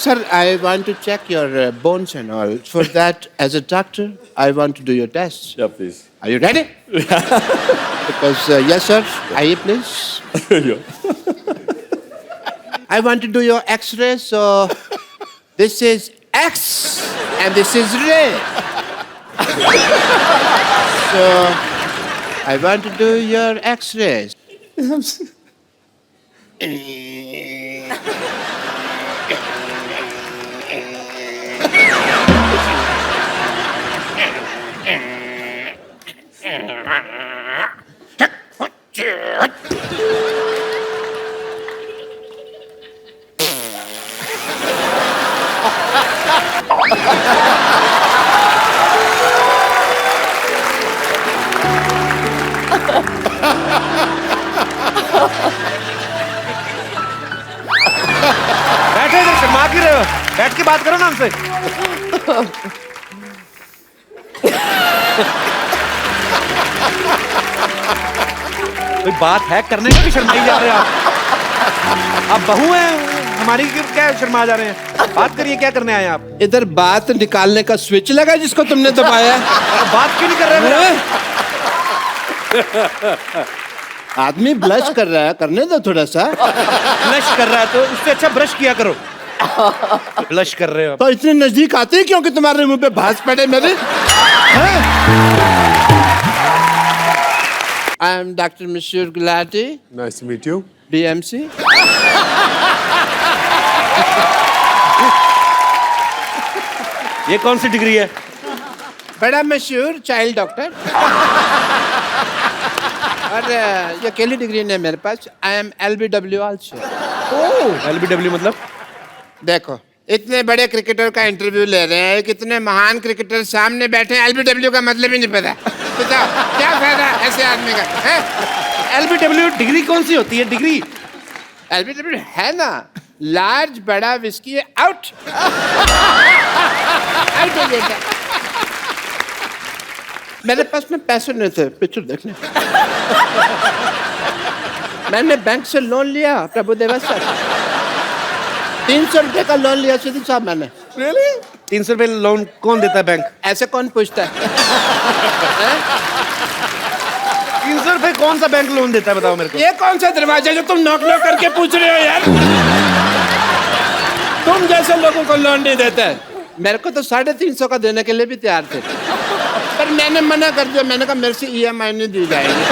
sir, I want to check your bones and all. For that, as a doctor, I want to do your tests. Yeah, please. Are you ready? Because, yes, sir. Aye, please. Yeah. I want to do your X-ray, so this is X and this is ray. So I want to do your X-rays. बैठे इधर, शर्मा क्यों रहे हो? बैठ के बात करो ना हमसे। कोई बात है करने को भी शर्माई जा रहे हो आप बहू हैं हमारी, क्या शर्मा जा रहे हैं? बात करिए, क्या करने आए हैं आप? इधर बात निकालने का स्विच लगा जिसको तुमने दबाया। बात क्यों नहीं कर रहे मेरे? आदमी ब्लश कर रहा है, करने दो थोड़ा सा। ब्लश कर रहा है तो उससे अच्छा ब्रश किया करो। ब्लश कर रहे हो तो इतने नजदीक आते हैं क्योंकि तुम्हारे मुंह पे भांज पड़े मेरे। I am Dr. Monsieur Gulati, Nice to meet you. BMC. ये कौन सी डिग्री है? बड़ा मशहूर चाइल्ड डॉक्टर। और ये अकेली डिग्री नहीं है मेरे पास। I am LBW also. LBW मतलब? देखो, इतने बड़े क्रिकेटर का इंटरव्यू ले रहे हैं, कितने महान क्रिकेटर सामने बैठे हैं, LBW का मतलब ही नहीं पता। बताओ क्या फायदा ऐसे आदमी का? हैं? LBW डिग्री कौन सी होती है? डिग्री LBW है ना, लार्ज बड़ा विस्की आउट। आउट हो गया। मेरे पास में पैसे नहीं थे पिक्चर देखने। मैंने बैंक से लोन लिया, प्रभु देवा सर। 300 रुपए का लोन लिया सिद्धू साहब मैंने। Really? 300 रुपए लोन कौन देता है बैंक? ऐसे कौन पूछता है? 300 रुपए कौन सा बैंक लोन देता है बताओ मेरे को? ये कौन सा दरवाजा जो तुम नॉक नॉक करके पूछ रहे हो यार? तुम जैसे लोगों को लोन नहीं देता है। मेरे को तो 350 का देने के लिए भी तैयार थे, पर मैंने मना कर दिया। मैंने कहा मेरे से EMI नहीं दी जाएगी।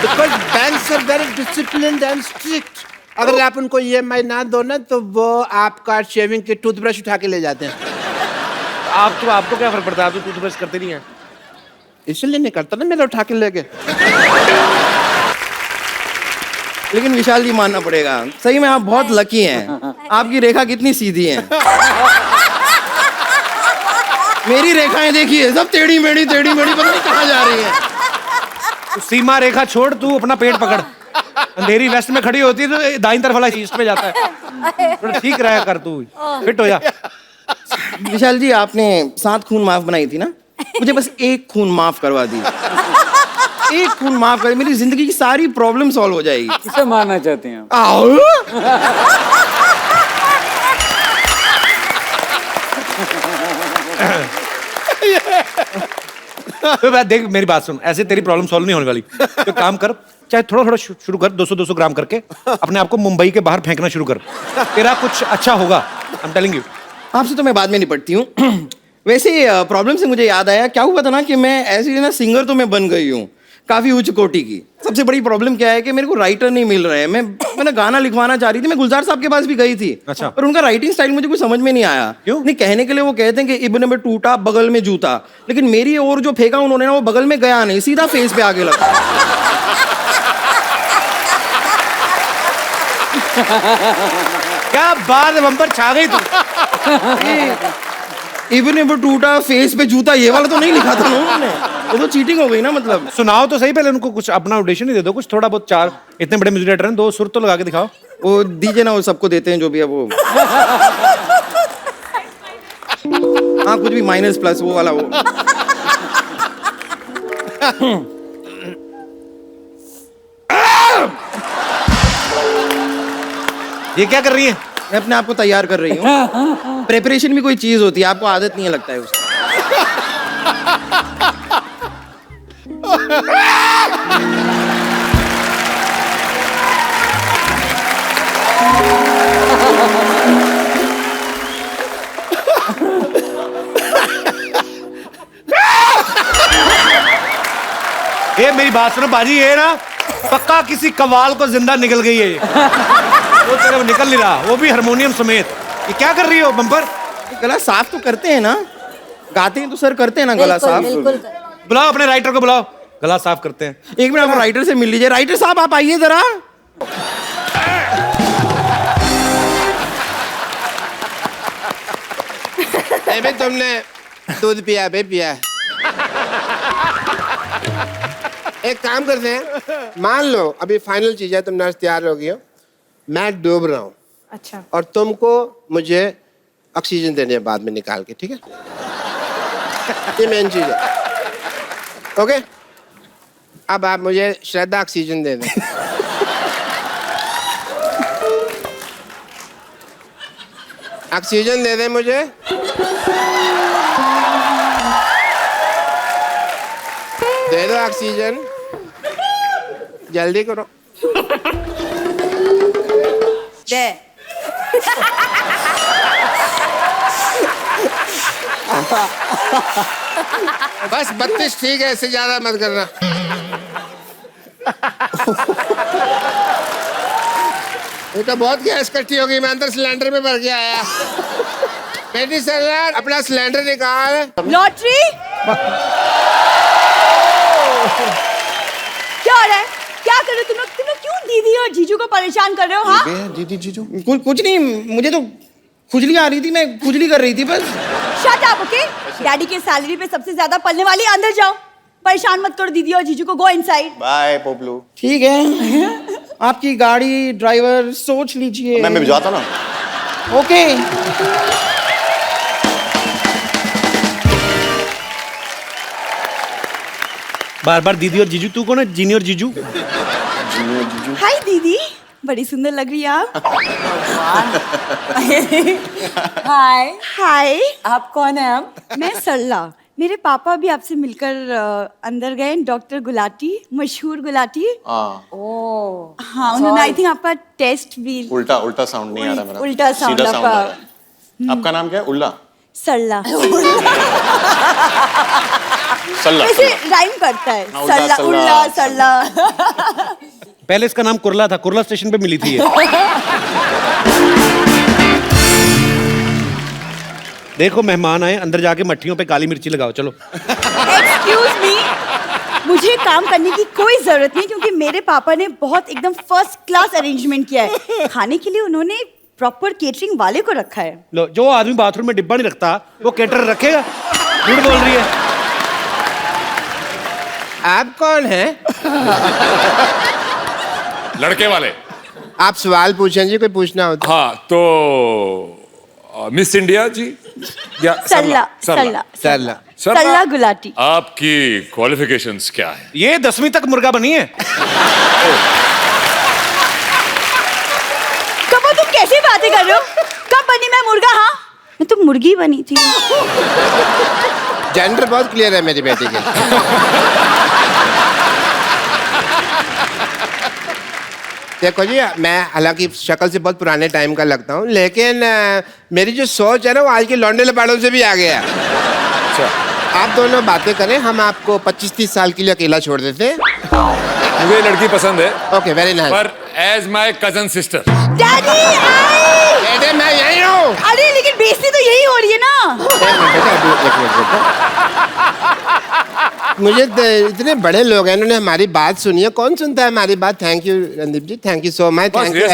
Because banks are very disciplined and strict. अगर आप उनको EMI ना दो ना तो वो आपका शेविंग की टूथब्रश उठा के ले जाते हैं। आपको क्या फर्क पड़ता है? आप तो टूथब्रश करते नहीं है। इसलिए नहीं करता ना, मेरा उठा के ले गए। लेकिन विशाल जी मानना पड़ेगा, सही में आप बहुत लकी हैं। आपकी रेखा कितनी सीधी है। मेरी रेखाएं देखिए, सब टेढ़ी मेढ़ी पता नहीं कहाँ जा रही है। तो सीमा रेखा छोड़, तू अपना पेट पकड़। अंधेरी वेस्ट में खड़ी होती है तो दाईं तरफ वाला ईस्ट में जाता है। थोड़ा ठीक रहा कर, तू फिट हो जा। विशाल जी, आपने 7 खून माफ बनाई थी ना, मुझे बस 1 खून माफ करवा दी। 1 खून माफ कर, मेरी जिंदगी की सारी प्रॉब्लम सॉल्व हो जाएगी। किसे मारना चाहते हैं? आओ। तो देख मेरी बात सुन, ऐसे तेरी प्रॉब्लम सॉल्व नहीं होने वाली। तो काम कर, चाहे थोड़ा थोड़ा शुरू कर, 200-200 ग्राम करके अपने आप को मुंबई के बाहर फेंकना शुरू कर। तेरा कुछ अच्छा होगा, आई एम टेलिंग यू। आपसे तो मैं बाद में निपटती हूँ। वैसे प्रॉब्लम से मुझे याद आया, क्या हुआ था ना कि मैं ऐसी ना सिंगर तो मैं बन गई हूँ काफी उच्च कोटि की। सबसे बड़ी प्रॉब्लम क्या है कि मेरे को राइटर नहीं मिल रहे हैं। मैंने गाना लिखवाना चाह रही थी, मैं गुलजार साहब के पास भी गई थी। अच्छा। पर उनका राइटिंग स्टाइल मुझे कुछ समझ में नहीं आया। क्यों? नहीं, कहने के लिए वो कहते हैं कि इब्न में टूटा बगल में जूता, लेकिन मेरी और जो फेंका उन्होंने ना, वो बगल में गया नहीं, सीधा फेस पे आगे लगा। क्या बात है, बम्पर छा गई तू। इवन में टूटा फेस पे जूता, ये वाला तो नहीं लिखा था ना उन्होंने। वो तो चीटिंग हो गई ना। मतलब सुनाओ तो सही, पहले उनको कुछ अपना ऑडिशन ही दे दो, कुछ थोड़ा बहुत। 4 इतने बड़े म्यूजिक डायरेक्टर हैं, 2 सुर तो लगा के दिखाओ। वो दीजिए ना, वो सबको देते हैं जो भी है वो। हाँ, कुछ भी माइनस प्लस वो वाला वो। ये क्या कर रही है? मैं अपने आप को तैयार कर रही हूँ। प्रेपरेशन भी कोई चीज होती है, आपको आदत नहीं है लगता है उसकी। ये मेरी बात सुनो बाजी, ये ना पक्का किसी कवाल को जिंदा निकल गई है ये। वो तेरे को निकल नहीं रहा, वो भी हारमोनियम समेत। ये क्या कर रही हो बम्पर? गला साफ तो करते हैं ना, गाते हैं तो सर करते हैं ना गला साफ। बुलाओ अपने राइटर को, बुलाओ, गला साफ करते हैं। एक मिनट, आप राइटर से मिल लीजिए। राइटर साहब आप आइए जरा। बे तुमने दूध पिया बे पिया। एक काम करते हैं, मान लो अभी फाइनल चीज है, तुम नर्स तैयार हो गई हो, मैं डूब रहा हूँ। अच्छा। और तुमको मुझे ऑक्सीजन देने है बाद में निकाल के, ठीक है? ये मेन चीज है। ओके, अब आप मुझे श्रद्धा ऑक्सीजन दे दें। ऑक्सीजन दे दें मुझे। दे दो ऑक्सीजन, जल्दी करो। दे। बस 32 ठीक है, इससे ज्यादा मत करना। ये तो बहुत गैस इकट्ठी हो गई, मैं अंदर सिलेंडर में भर के आया। बेटी सर अपना सिलेंडर निकाल। लॉटरी क्या हो रहा है? क्या कर रहे हो तुम लोग? क्यों दीदी और जीजू को परेशान कर रहे हो? हाँ, दीदी जीजू कुछ नहीं, मुझे तो खुजली आ रही थी, मैं खुजली कर रही थी बस। Shut up, okay? डैडी के सैलरी पे सबसे ज्यादा पलने वाली, अंदर जाओ। परेशान मत करो दीदी और जीजू को, गो इनसाइड। बाय पोपलू। ठीक है, आपकी गाड़ी ड्राइवर सोच लीजिए। मैं भिजवाता ना। ओके। बार बार दीदी और जीजू, तू कौन है? जीनी और जीजू? हाय दीदी, बड़ी सुंदर लग रही है आप। हाय। हाय, आप कौन है? आप? मैं सरला। मेरे पापा भी आपसे मिलकर अंदर गए, डॉक्टर गुलाटी, मशहूर गुलाटी। हाँ, हाँ, उन्होंने आई थिंक आपका टेस्ट भी। उल्टा उल्टा साउंड नहीं आ रहा मेरा। उल्टा साउंड सीधा आपका। आ रहा है। आपका नाम क्या है? उल्ला? सरला। सल्ला। वैसे राइम करता है। हाँ, उल्टा, सरला, सल्ला, उल्ला, सरला। पहले इसका नाम कुरला था, कुरला स्टेशन पे मिली थी ये। देखो मेहमान आए, अंदर जाके मट्ठियों पे काली मिर्ची लगाओ, चलो। एक्सक्यूज मी, मुझे काम करने की कोई जरूरत नहीं, क्योंकि मेरे पापा ने बहुत एकदम फर्स्ट क्लास अरेंजमेंट किया है। खाने के लिए उन्होंने प्रॉपर केटरिंग वाले को रखा है। लो, जो आदमी बाथरूम में डिब्बा नहीं रखता वो केटर रखेगा? झूठ बोल रही है। आप कौन हैं? लड़के वाले। आप सवाल पूछें जी, कोई पूछना हो तो। हाँ, तो मिस इंडिया जी या सरला, सरला, सरला। सरला गुलाटी। आपकी क्वालिफिकेशंस क्या है? ये 10वीं तक मुर्गा बनी है। कब तुम कैसी बातें कर रहे हो? कब बनी मैं मुर्गा? हाँ, मैं तो मुर्गी बनी थी। जेंडर बहुत क्लियर है मेरी बेटी के। देखो जी, मैं हालांकि शक्ल से बहुत पुराने टाइम का लगता हूँ, लेकिन मेरी जो सोच है ना, वो आज के लौंडे लपाड़ों से भी आगे है। अच्छा, आप दोनों बातें करें, हम आपको 25-30 साल के लिए अकेला छोड़ देते हैं। मुझे ये लड़की पसंद है, ओके, वेरी नाइस। पर as my cousin sister. Daddy आई। बेटे मैं यही हूँ। अरे लेकिन बेइज्जती तो यही हो रही है ना। मुझे इतने बड़े लोग हैं, इन्होंने हमारी बात सुनी है। कौन सुनता है हमारी बात? Thank you Randeep ji, thank you so much. Thank you,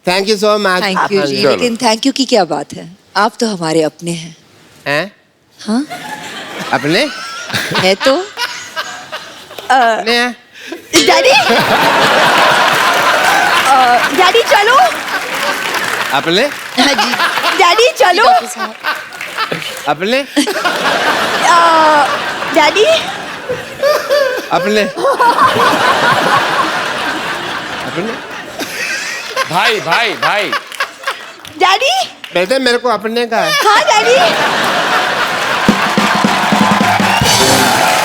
thank you so much. Thank you ji, लेकिन थैंक यू की क्या बात है? आप तो हमारे अपने हैं। हैं? हाँ, अपने? है तो। अपने हैं? डैडी, डैडी चलो। अपने? हाँ जी डैडी चलो। डॉक्टर साहब। अपने? डैडी, अपने? अपने? भाई भाई भाई, डैडी बेटे मेरे को अपने का है हाँ डैडी